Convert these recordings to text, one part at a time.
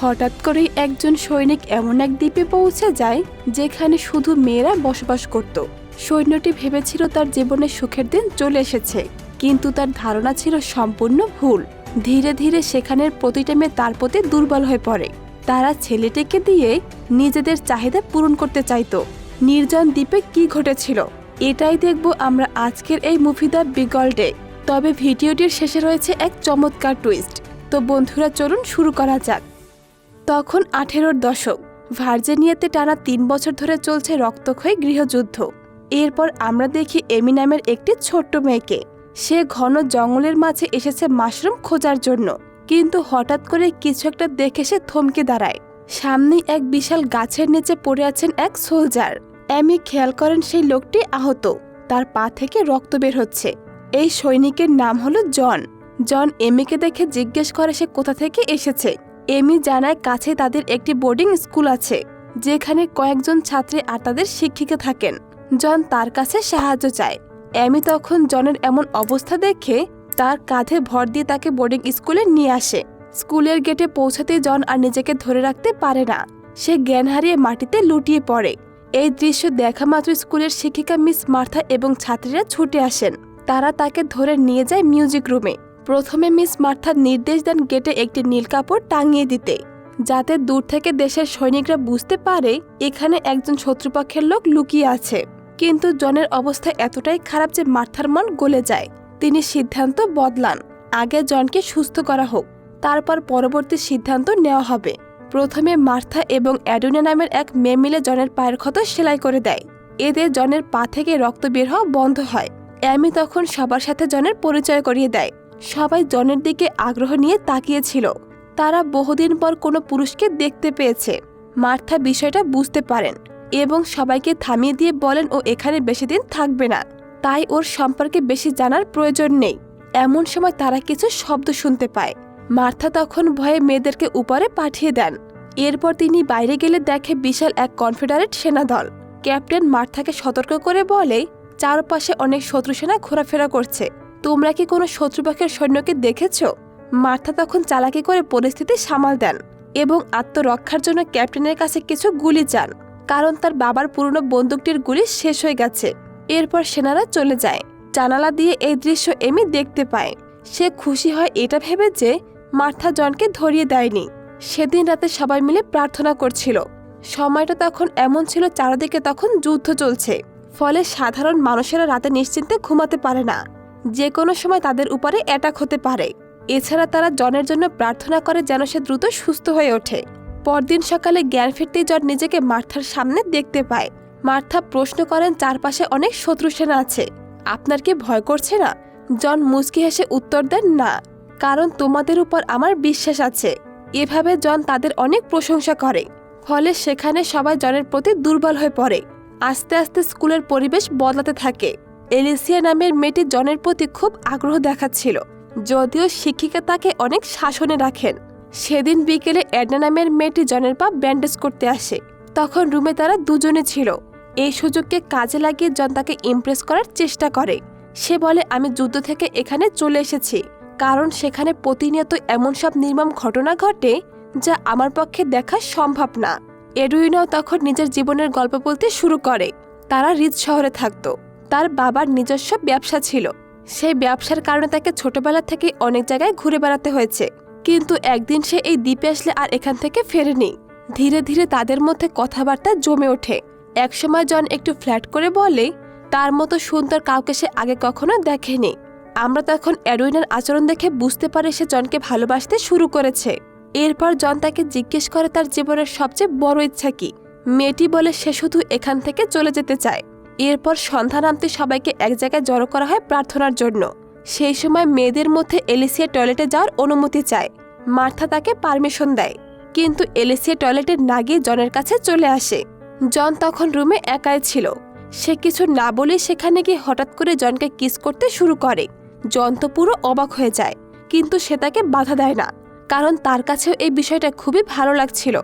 হঠাৎ করেই একজন সৈনিক এমন এক দ্বীপে পৌঁছে যায় যেখানে শুধু মেয়েরা বসবাস করত। সৈন্যটি ভেবেছিল তার জীবনে সুখের দিন চলে এসেছে, কিন্তু তার ধারণা ছিল সম্পূর্ণ ভুল। ধীরে ধীরে সেখানের প্রতিটা মেয়ে তার প্রতি দুর্বল হয়ে পড়ে। তারা ছেলেটিকে দিয়ে নিজেদের চাহিদা পূরণ করতে চাইত। নির্জন দ্বীপে কি ঘটেছিল এটাই দেখব আমরা আজকের এই মুভি দ্য বিগল ডে। তবে ভিডিওটির শেষে রয়েছে এক চমৎকার টুইস্ট। তো বন্ধুরা চলুন শুরু করা যাক। তখন 18-র দশক। ভার্জিনিয়াতে টানা 3 বছর ধরে চলছে রক্তক্ষয়ী গৃহযুদ্ধ। এরপর আমরা দেখি এমি নামের একটি ছোট্ট মেয়েকে। সে ঘন জঙ্গলের মাঝে এসেছে মাশরুম খোঁজার জন্য, কিন্তু হঠাৎ করে কিছু একটা দেখে সে থমকে দাঁড়ায়। সামনেই এক বিশাল গাছের নিচে পড়ে আছেন এক সোলজার। এমি খেয়াল করেন সেই লোকটি আহত, তার পা থেকে রক্ত বের হচ্ছে। এই সৈনিকের নাম হলো জন। জন এমিকে দেখে জিজ্ঞেস করে সে কোথা থেকে এসেছে। এমি জানায় কাছে তাদের একটি বোর্ডিং স্কুল আছে, যেখানে কয়েকজন ছাত্রী আর তাদের শিক্ষিকা থাকেন। জন তার কাছে সাহায্য চায়। এমি তখন জনের এমন অবস্থা দেখে তার কাঁধে ভর দিয়ে তাকে বোর্ডিং স্কুলে নিয়ে আসে। স্কুলের গেটে পৌঁছাতে জন আর নিজেকে ধরে রাখতে পারে না। সে জ্ঞান হারিয়ে মাটিতে লুটিয়ে পড়ে। এই দৃশ্য দেখা মাত্র স্কুলের শিক্ষিকা মিস মার্থা এবং ছাত্রীরা ছুটে আসেন। তারা তাকে ধরে নিয়ে যায় মিউজিক রুমে। প্রথমে মিস মার্থা নির্দেশ দেন গেটে একটি নীল কাপড় টাঙিয়ে দিতে, যাতে দূর থেকে দেশের সৈনিকরা বুঝতে পারে এখানে একজন শত্রুপক্ষের লোক লুকিয়ে আছে। কিন্তু জনের অবস্থা এতটাই খারাপ যে মার্থার মন গলে যায়। তিনি সিদ্ধান্ত বদলান, আগে জনকে সুস্থ করা হোক, তারপর পরবর্তী সিদ্ধান্ত নেওয়া হবে। প্রথমে মার্থা এবং অ্যাডুনা নামের এক মেয়ে মিলে জনের পায়ের ক্ষত সেলাই করে দেয়। এতে জনের পা থেকে রক্ত বের হওয়া বন্ধ হয়। অ্যামি তখন সবার সাথে জনের পরিচয় করিয়ে দেয়। সবাই জনের দিকে আগ্রহ নিয়ে তাকিয়েছিল। তারা বহুদিন পর কোনো পুরুষকে দেখতে পেয়েছে। মার্থা বিষয়টা বুঝতে পারেন এবং সবাইকে থামিয়ে দিয়ে বলেন ও এখানে বেশি দিন থাকবে না, তাই ওর সম্পর্কে বেশি জানার প্রয়োজন নেই। এমন সময় তারা কিছু শব্দ শুনতে পায়। মার্থা তখন ভয়ে মেয়েদেরকে উপরে পাঠিয়ে দেন। এরপর তিনি বাইরে গেলে দেখে বিশাল এক কনফেডারেট সেনাদল। ক্যাপ্টেন মার্থাকে সতর্ক করে বলে, চারপাশে অনেক শত্রু সেনা ঘোরাফেরা করছে, তোমরা কি কোনো শত্রুপক্ষের সৈন্যকে দেখেছ? মার্থা তখন চালাকি করে পরিস্থিতি সামাল দেন এবং আত্মরক্ষার জন্য ক্যাপ্টেনের কাছে কিছু গুলি চান, কারণ তার বাবার পুরনো বন্দুকটির গুলি শেষ হয়ে গেছে। এরপর সেনারা চলে যায়। জানালা দিয়ে এই দৃশ্য এমি দেখতে পায়। সে খুশি হয় এটা ভেবে যে মার্থা জনকে ধরিয়ে দেয়নি। সেদিন রাতে সবাই মিলে প্রার্থনা করছিল। সময়টা তখন এমন ছিল, চারদিকে তখন যুদ্ধ চলছে, ফলে সাধারণ মানুষেরা রাতে নিশ্চিন্তে ঘুমাতে পারে না। যে কোনো সময় তাদের উপরে অ্যাটাক হতে পারে। এছাড়া তারা জনের জন্য প্রার্থনা করে যেন সে দ্রুত সুস্থ হয়ে ওঠে। পরদিন সকালে জ্ঞান ফিরতেই জন নিজেকে মার্থার সামনে দেখতে পায়। মার্থা প্রশ্ন করেন, চারপাশে অনেক শত্রু সেনা আছে, আপনার কি ভয় করছে না? জন মুচকি হেসে উত্তর দেন, না, কারণ তোমাদের উপর আমার বিশ্বাস আছে। এভাবে জন তাদের অনেক প্রশংসা করে। ফলে সেখানে সবাই জনের প্রতি দুর্বল হয়ে পড়ে। আস্তে আস্তে স্কুলের পরিবেশ বদলাতে থাকে। এলিসিয়া নামের মেয়েটি জনের প্রতি খুব আগ্রহ দেখাচ্ছিল, যদিও শিক্ষিকা তাকে অনেক শাসনে রাখেন। সেদিন বিকেলে অ্যাডনা নামের মেয়েটি জনের পা ব্যান্ডেজ করতে আসে। তখন রুমে তারা দুজনে ছিল। এই সুযোগকে কাজে লাগিয়ে জন তাকে ইমপ্রেস করার চেষ্টা করে। সে বলে, আমি যুদ্ধ থেকে এখানে চলে এসেছি কারণ সেখানে প্রতিনিয়ত এমন সব নির্মম ঘটনা ঘটে যা আমার পক্ষে দেখা সম্ভব না। এডুইনাও তখন নিজের জীবনের গল্প বলতে শুরু করে। তারা রিজ শহরে থাকত। তার বাবার নিজস্ব ব্যবসা ছিল। সেই ব্যবসার কারণে তাকে ছোটবেলা থেকে অনেক জায়গায় ঘুরে বেড়াতে হয়েছে, কিন্তু একদিন সে এই দ্বীপে আসলে আর এখান থেকে ফেরেনি। ধীরে ধীরে তাদের মধ্যে কথাবার্তা জমে ওঠে। একসময় জন একটু ফ্ল্যাট করে বলে, তার মতো সুন্দর কাউকে সে আগে কখনো দেখেনি। আমরা তখন এডুইনার আচরণ দেখে বুঝতে পারি সে জনকে ভালোবাসতে শুরু করেছে। এরপর জন তাকে জিজ্ঞেস করে তার জীবনের সবচেয়ে বড় ইচ্ছা কি। মেয়েটি বলে সে শুধু এখান থেকে চলে যেতে চায়। এরপর সন্ধ্যা নামতে সবাইকে এক জায়গায় জড়ো করা হয় প্রার্থনার জন্য। সেই সময় মেয়েদের মধ্যে এলিসিয়া টয়লেটে যাওয়ার অনুমতি চায়। মার্থা তাকে পারমিশন দেয়, কিন্তু এলিসিয়া টয়লেটে না গিয়ে জনের কাছে চলে আসে। জন তখন রুমে একাই ছিল। সে কিছু না বলে সেখানে গিয়ে হঠাৎ করে জনকে কিস করতে শুরু করে। জন তো পুরো অবাক হয়ে যায়, কিন্তু সে তাকে বাধা দেয় না, কারণ তার কাছেও এই বিষয়টা খুবই ভালো লাগছিল।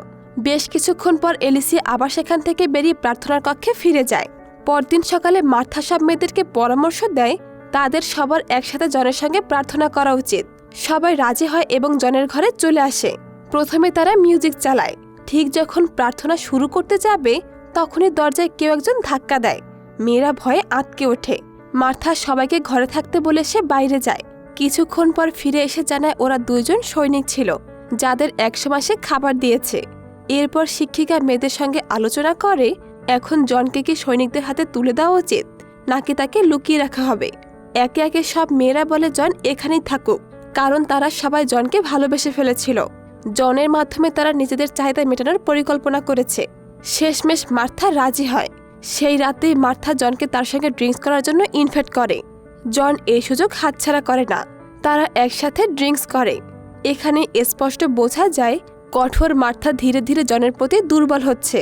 বেশ কিছুক্ষণ পর এলিসিয়া আবার সেখান থেকে বেরিয়ে প্রার্থনার কক্ষে ফিরে যায়। পরদিন সকালে মার্থা সব মেয়েদেরকে পরামর্শ দেয় তাদের সবার একসাথে জনের সঙ্গে প্রার্থনা করা উচিত। সবাই রাজি হয় এবং জনের ঘরে চলে আসে। প্রথমে তারা মিউজিক চালায়। ঠিক যখন প্রার্থনা শুরু করতে যাবে তখনই দরজায় কেউ একজন ধাক্কা দেয়। মেয়েরা ভয়ে আঁতকে ওঠে। মার্থা সবাইকে ঘরে থাকতে বলে সে বাইরে যায়। কিছুক্ষণ পর ফিরে এসে জানায় ওরা 2 জন সৈনিক ছিল যাদের 100 মাসে খাবার দিয়েছে। এরপর শিক্ষিকা মেয়েদের সঙ্গে আলোচনা করে এখন জনকে কি সৈনিকদের হাতে তুলে দেওয়া উচিত নাকি তাকে লুকিয়ে রাখা হবে। একে একে সব মেয়েরা বলে জন এখানেই থাকুক, কারণ তারা সবাই জনকে ভালোবেসে ফেলেছিল। জনের মাধ্যমে তারা নিজেদের চাহিদা মেটানোর পরিকল্পনা করেছে। শেষমেশ মার্থা রাজি হয়। সেই রাতেই মার্থা জনকে তার সঙ্গে ড্রিঙ্কস করার জন্য ইনভাইট করে। জন এই সুযোগ হাতছাড়া করে না। তারা একসাথে ড্রিঙ্কস করে। এখানে স্পষ্ট বোঝা যায় কঠোর মার্থা ধীরে ধীরে জনের প্রতি দুর্বল হচ্ছে।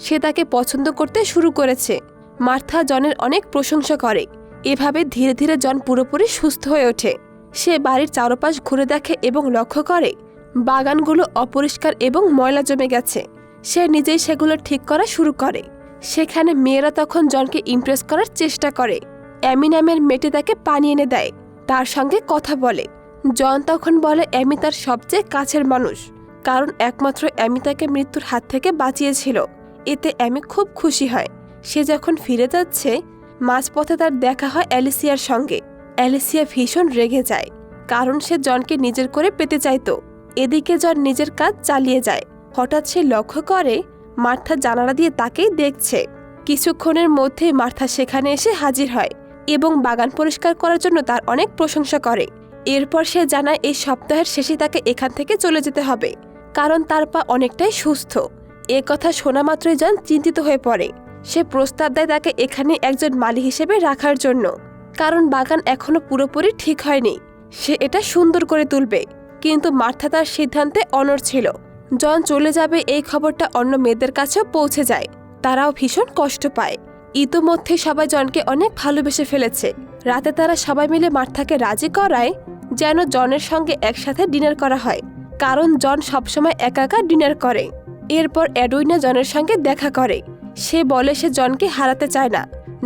সে তাকে পছন্দ করতে শুরু করেছে। মার্থা জনের অনেক প্রশংসা করে। এভাবে ধীরে ধীরে জন পুরোপুরি সুস্থ হয়ে ওঠে। সে বাড়ির চারপাশ ঘুরে দেখে এবং লক্ষ্য করে বাগানগুলো অপরিষ্কার এবং ময়লা জমে গেছে। সে নিজেই সেগুলো ঠিক করা শুরু করে। সেখানে মেয়েরা তখন জনকে ইমপ্রেস করার চেষ্টা করে। অ্যামি নামের মেয়েটি তাকে পানি এনে দেয়, তার সঙ্গে কথা বলে। জন তখন বলে অ্যামি তার সবচেয়ে কাছের মানুষ, কারণ একমাত্র অ্যামি তাকে মৃত্যুর হাত থেকে বাঁচিয়েছিল। এতে অ্যামি খুব খুশি হয়। সে যখন ফিরে যাচ্ছে মাঝপথে তার দেখা হয় অ্যালিসিয়ার সঙ্গে। অ্যালিসিয়া ভীষণ রেগে যায়, কারণ সে জনকে নিজের করে পেতে চাইত। এদিকে জন নিজের কাজ চালিয়ে যায়। হঠাৎ সে লক্ষ্য করে মার্থা জানালা দিয়ে তাকেই দেখছে। কিছুক্ষণের মধ্যেই মার্থা সেখানে এসে হাজির হয় এবং বাগান পরিষ্কার করার জন্য তার অনেক প্রশংসা করে। এরপর সে জানায় এই সপ্তাহের শেষে তাকে এখান থেকে চলে যেতে হবে, কারণ তার পা অনেকটাই সুস্থ। এ কথা শোনা মাত্রই জন চিন্তিত হয়ে পড়ে। সে প্রস্তাব দেয় তাকে এখানে একজন মালি হিসেবে রাখার জন্য, কারণ বাগান এখনো পুরোপুরি ঠিক হয়নি। সে এটা সুন্দর করে তুলবে। কিন্তু মার্থা তার সিদ্ধান্তে অনড় ছিল। জন চলে যাবে এই খবরটা অন্য মেয়েদের কাছেও পৌঁছে যায়। তারাও ভীষণ কষ্ট পায়। ইতোমধ্যে সবাই জনকে অনেক ভালোবেসে ফেলেছে। রাতে তারা সবাই মিলে মার্থাকে রাজি করায় যেন জনের সঙ্গে একসাথে ডিনার করা হয়, কারণ জন সবসময় একা একা ডিনার করে। এরপর এডউইনা জনের সঙ্গে দেখা করে। সে বলে সে জনকে হারাতে চায় না।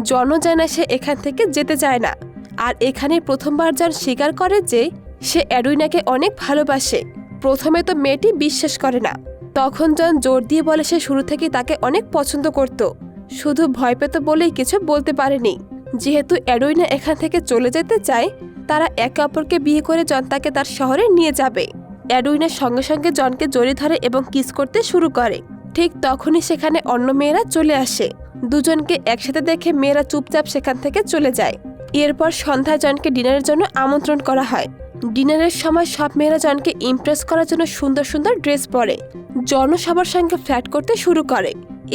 জনও জানে না সে এখান থেকে যেতে চায় না। আর এখানে প্রথমবার জন স্বীকার করে যে সে এডউইনাকে অনেক ভালোবাসে। প্রথমে তো মেয়েটি বিশ্বাস করে না। তখন জন জোর দিয়ে বলে সে শুরু থেকে তাকে অনেক পছন্দ করত, শুধু ভয় পেত বলেই কিছু বলতে পারেনি। যেহেতু এডউইনা এখান থেকে চলে যেতে চায়, তারা একে অপরকে বিয়ে করে জন তাকে তার শহরে নিয়ে যাবে। এডউইনার সঙ্গে সঙ্গে জনকে জড়িয়ে ধরে এবং কিস করতে শুরু করে। ঠিক তখনই সেখানে অন্য মেয়েরা চলে আসে। দুজনকে একসাথে দেখে মেয়েরা চুপচাপ সেখান থেকে চলে যায়। এরপর সন্ধ্যায় জনকে ডিনারের জন্য আমন্ত্রণ করা হয়। ডিনারের সময় সব মেয়েরা জনকে ইমপ্রেস করার জন্য সুন্দর সুন্দর ড্রেস পরে। জন সবার সঙ্গে ফ্ল্যাট করতে শুরু করে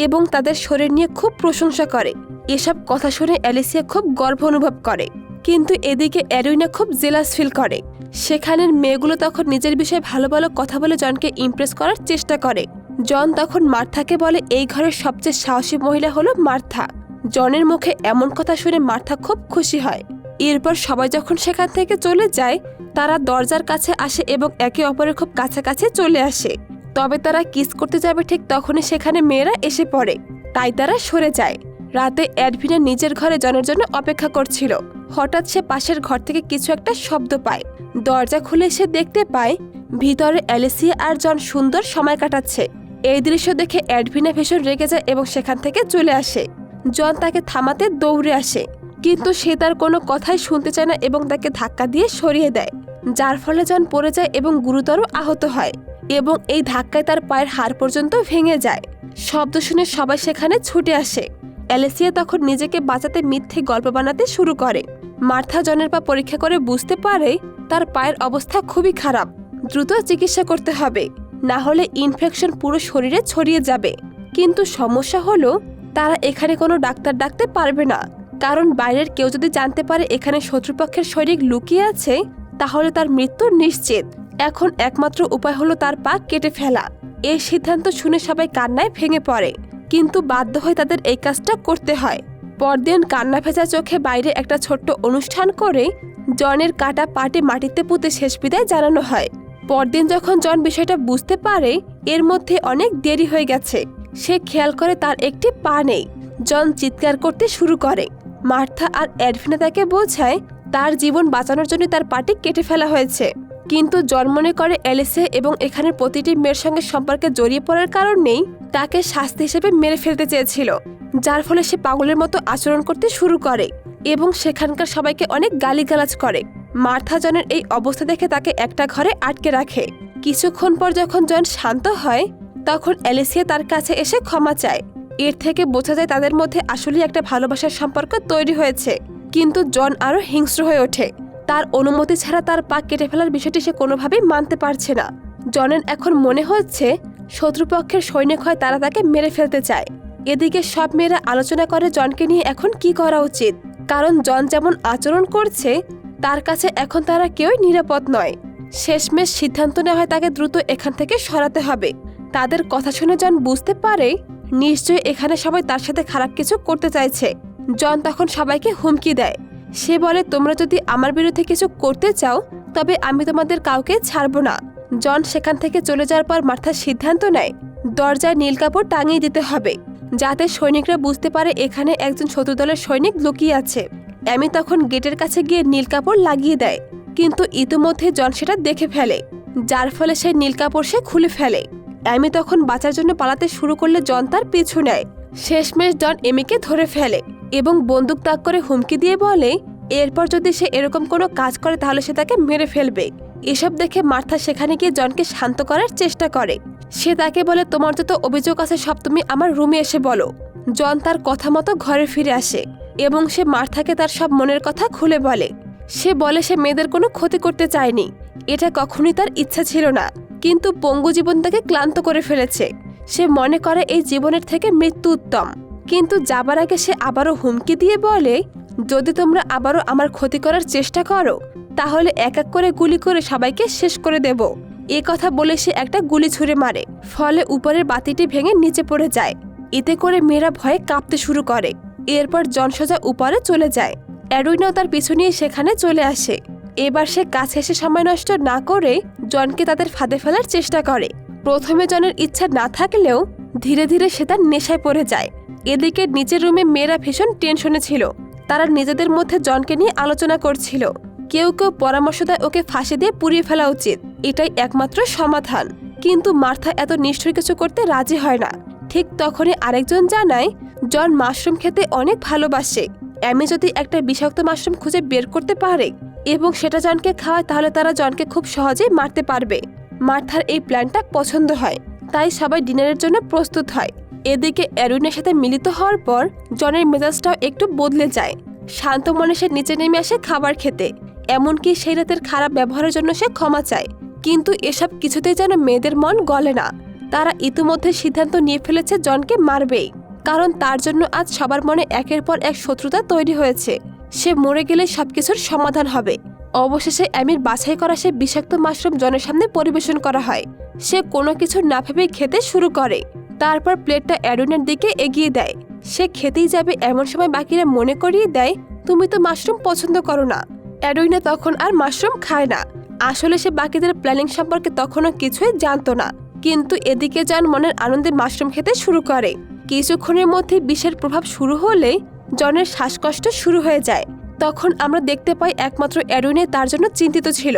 এবং তাদের শরীর নিয়ে খুব প্রশংসা করে। এসব কথা শুনে অ্যালিসিয়া খুব গর্ব অনুভব করে, কিন্তু এদিকে এডউইনা খুব জেলাস ফিল করে। সেখানের মেয়েগুলো তখন নিজের বিষয়ে ভালো ভালো কথা বলে জনকে ইমপ্রেস করার চেষ্টা করে। জন তখন মার্থাকে বলে এই ঘরের সবচেয়ে সাহসী মহিলা হলো মার্থা। জনের মুখে এমন কথা শুনে মার্থা খুব খুশি হয়। এরপর সবাই যখন সেখান থেকে চলে যায়, তারা দরজার কাছে আসে এবং একে অপরের খুব কাছাকাছি চলে আসে। তবে তারা কিস করতে যাবে ঠিক তখনই সেখানে মেয়েরা এসে পড়ে, তাই তারা সরে যায়। রাতে এডভিনা নিজের ঘরে জনের জন্য অপেক্ষা করছিল। হঠাৎ সে পাশের ঘর থেকে কিছু একটা শব্দ পায়। দরজা খুলে সে দেখতে পায় ভিতরে অ্যালিসিয়া আর জন সুন্দর সময় কাটাচ্ছে। এই দৃশ্য দেখে এডভিনা ভীষণ রেগে যায় এবং সেখান থেকে চলে আসে। জন তাকে থামাতে দৌড়ে আসে, কিন্তু সে তার কোনো কথাই শুনতে চায় না এবং তাকে ধাক্কা দিয়ে সরিয়ে দেয়, যার ফলে জন পড়ে যায় এবং গুরুতর আহত হয় এবং এই ধাক্কায় তার পায়ের হাড় পর্যন্ত ভেঙে যায়। শব্দ শুনে সবাই সেখানে ছুটে আসে। অ্যালিসিয়া তখন নিজেকে বাঁচাতে মিথ্যে গল্প বানাতে শুরু করে। মার্থা জনের পা পরীক্ষা করে বুঝতে পারে তার পায়ের অবস্থা খুবই খারাপ, দ্রুত চিকিৎসা করতে হবে, না হলে ইনফেকশন পুরো শরীরে ছড়িয়ে যাবে। কিন্তু সমস্যা হলো তারা এখানে কোনো ডাক্তার ডাকতে পারবে না, কারণ বাইরের কেউ যদি জানতে পারে এখানে শত্রুপক্ষের সৈনিক লুকিয়ে আছে তাহলে তার মৃত্যু নিশ্চিত। এখন একমাত্র উপায় হলো তার পা কেটে ফেলা। এই সিদ্ধান্ত শুনে সবাই কান্নায় ভেঙে পড়ে, কিন্তু বাধ্য হয়ে তাদের এই কাজটা করতে হয়। পরদিন কান্না ভেজা চোখে বাইরে একটা ছোট্ট অনুষ্ঠান করে জনের কাটা পাটি মাটিতে পুঁতে শেষ বিদায় জানানো হয়। পরদিন যখন জন বিষয়টা বুঝতে পারে এর মধ্যে অনেক দেরি হয়ে গেছে, সে খেয়াল করে তার একটি পা নেই। জন চিৎকার করতে শুরু করে। মার্থা আর এডভিনা তাকে বোঝায় তার জীবন বাঁচানোর জন্য তার পাটি কেটে ফেলা হয়েছে। কিন্তু জন মনে করে অ্যালিসিয়া এবং এখানের প্রতিটি মেয়ের সঙ্গে সম্পর্কে জড়িয়ে পড়ার কারণেই তাকে শাস্তি হিসেবে মেরে ফেলতে চেয়েছিল, যার ফলে সে পাগলের মতো আচরণ করতে শুরু করে এবং সেখানকার সবাইকে অনেক গালিগালাজ করে। মার্থা জনের এই অবস্থা দেখে তাকে একটা ঘরে আটকে রাখে। কিছুক্ষণ পর যখন জন শান্ত হয় তখন অ্যালিসিয়া তার কাছে এসে ক্ষমা চায়। এর থেকে বোঝা যায় তাদের মধ্যে আসলেই একটা ভালোবাসার সম্পর্ক তৈরি হয়েছে। কিন্তু জন আরও হিংস্র হয়ে ওঠে। তার অনুমতি ছাড়া তার পা কেটে ফেলার বিষয়টি সে কোনোভাবেই মানতে পারছে না। জনের এখন মনে হচ্ছে শত্রুপক্ষের সৈনিক হয় তারা তাকে মেরে ফেলতে চায়। এদিকে সব মেয়েরা আলোচনা করে জনকে নিয়ে এখন কি করা উচিত, কারণ জন যেমন আচরণ করছে তার কাছে এখন তারা কেউই নিরাপদ নয়। শেষমেশ সিদ্ধান্ত নেওয়া হয় তাকে দ্রুত এখান থেকে সরাতে হবে। তাদের কথা শুনে জন বুঝতে পারে নিশ্চয়ই এখানে সবাই তার সাথে খারাপ কিছু করতে চাইছে। জন তখন সবাইকে হুমকি দেয়। সে বলে, তোমরা যদি আমার বিরুদ্ধে কিছু করতে চাও তবে আমি তোমাদের কাউকে ছাড়ব না। জন সেখান থেকে চলে যাওয়ার পর মার্থার সিদ্ধান্ত নেয় দরজায় নীল কাপড় টাঙিয়ে দিতে হবে, যাতে সৈনিকরা বুঝতে পারে এখানে একজন শত্রু দলের সৈনিক লুকিয়ে আছে। অ্যামি তখন গেটের কাছে গিয়ে নীল কাপড় লাগিয়ে দেয়, কিন্তু ইতিমধ্যে জন সেটা দেখে ফেলে, যার ফলে সেই নীল কাপড় সে খুলে ফেলে। অ্যামি তখন বাঁচার জন্য পালাতে শুরু করলে জন তার পিছু নেয়। শেষমেশ জন এমিকে ধরে ফেলে এবং বন্দুক তাক করে হুমকি দিয়ে বলে এরপর যদি সে এরকম কোনো কাজ করে তাহলে সে তাকে মেরে ফেলবে। এসব দেখে মার্থা সেখানে গিয়ে জনকে শান্ত করার চেষ্টা করে। সে তাকে বলে, তোমার যত অভিযোগ আছে সব তুমি আমার রুমে এসে বলো। জন তার কথা মতো ঘরে ফিরে আসে এবং সে মার্থাকে তার সব মনের কথা খুলে বলে। সে বলে সে মেয়েদের কোনো ক্ষতি করতে চায়নি, এটা কখনোই তার ইচ্ছা ছিল না, কিন্তু পঙ্গু জীবন তাকে ক্লান্ত করে ফেলেছে। সে মনে করে এই জীবনের থেকে মৃত্যু উত্তম। কিন্তু যাবার আগে সে আবারও হুমকি দিয়ে বলে, যদি তোমরা আবারও আমার ক্ষতি করার চেষ্টা করো তাহলে এক এক করে গুলি করে সবাইকে শেষ করে দেব। এ কথা বলে সে একটা গুলি ছুঁড়ে মারে, ফলে উপরের বাতিটি ভেঙে নিচে পড়ে যায়। এতে করে মেয়েরা ভয়ে কাঁপতে শুরু করে। এরপর জন সোজা উপরে চলে যায়। অ্যাডুইনাও তার পিছু নিয়ে সেখানে চলে আসে। এবার সে কাছে এসে সময় নষ্ট না করে জনকে তাদের ফাঁদে ফেলার চেষ্টা করে। প্রথমে জনের ইচ্ছা না থাকলেও ধীরে ধীরে সে তার নেশায় পড়ে যায়। এদিকে নিচের রুমে মেয়েরা ভীষণ টেনশনে ছিল। তারা নিজেদের মধ্যে জনকে নিয়ে আলোচনা করছিল। কেউ কেউ পরামর্শ দেয় ওকে ফাঁসি দিয়ে পুড়িয়ে ফেলা উচিত, এটাই একমাত্র সমাধান। কিন্তু মার্থা এত নিষ্ঠুর কিছু করতে রাজি হয় না। ঠিক তখনই আরেকজন জানায় জন মাশরুম খেতে অনেক ভালোবাসে। অ্যামি যদি একটা বিষাক্ত মাশরুম খুঁজে বের করতে পারে এবং সেটা জনকে খাওয়ায় তাহলে তারা জনকে খুব সহজেই মারতে পারবে। মার্থার এই প্ল্যানটা পছন্দ হয়, তাই সবাই ডিনারের জন্য প্রস্তুত হয়। এদিকে অ্যারুইনের সাথে মিলিত হওয়ার পর জনের মেজাজটাও একটু বদলে যায়। শান্ত মনে সে নিচে নেমে আসে খাবার খেতে, এমনকি সেই রাতের খারাপ ব্যবহারের জন্য সে ক্ষমা চায়। কিন্তু এসব কিছুতেই যেন মেয়েদের মন গলে না। তারা ইতিমধ্যে সিদ্ধান্ত নিয়ে ফেলেছে জনকে মারবেই, কারণ তার জন্য আজ সবার মনে একের পর এক শত্রুতা তৈরি হয়েছে। সে মরে গেলে সবকিছুর সমাধান হবে। অবশেষে অ্যামির বাছাই করা সে বিষাক্ত মাশরুম জনের সামনে পরিবেশন করা হয়। সে কোনো কিছু না ভেবে খেতে শুরু করে। তারপর প্লেটটা অ্যাডুইনের দিকে এগিয়ে দেয়। সে খেতেই যাবে এমন সময় বাকিরা মনে করিয়ে দেয়, তুমি তো মাশরুম পছন্দ করো না। অ্যাডুইনা তখন আর মাশরুম খায় না। আসলে সে বাকিদের প্ল্যানিং সম্পর্কে তখনও কিছুই জানতো না। কিন্তু এদিকে জন মনের আনন্দে মাশরুম খেতে শুরু করে। কিছুক্ষণের মধ্যে বিষের প্রভাব শুরু হলে জনের শ্বাসকষ্ট শুরু হয়ে যায়। তখন আমরা দেখতে পাই একমাত্র অ্যাডুইনে তার জন্য চিন্তিত ছিল।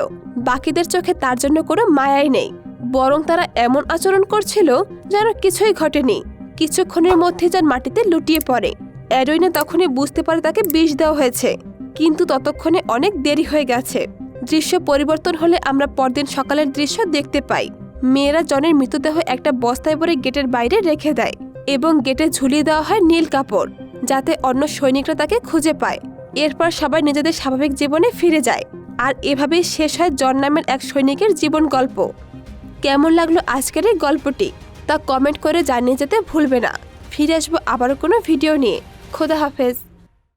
বাকিদের চোখে তার জন্য কোনো মায়াই নেই, বরং তারা এমন আচরণ করছিল যেন কিছুই ঘটেনি। কিছুক্ষণের মধ্যে জন মাটিতে লুটিয়ে পড়ে। অ্যাডুইনে তখনই বুঝতে পারে তাকে বিষ দেওয়া হয়েছে, কিন্তু ততক্ষণে অনেক দেরি হয়ে গেছে। দৃশ্য পরিবর্তন হলে আমরা পরদিন সকালের দৃশ্য দেখতে পাই। মেয়েরা জনের মৃতদেহ একটা বস্তায় ভরে গেটের বাইরে রেখে দেয় এবং গেটে ঝুলিয়ে দেওয়া হয় নীল কাপড়, যাতে অন্য সৈনিকরা তাকে খুঁজে পায়। এরপর সবাই নিজেদের স্বাভাবিক জীবনে ফিরে যায়। আর এভাবেই শেষ হয় জন নামের এক সৈনিকের জীবন গল্প। কেমন লাগলো আজকের এই গল্পটি তা কমেন্ট করে জানিয়ে যেতে ভুলবে না। ফিরে আসবো আবারও কোনো ভিডিও নিয়ে। খোদা হাফেজ।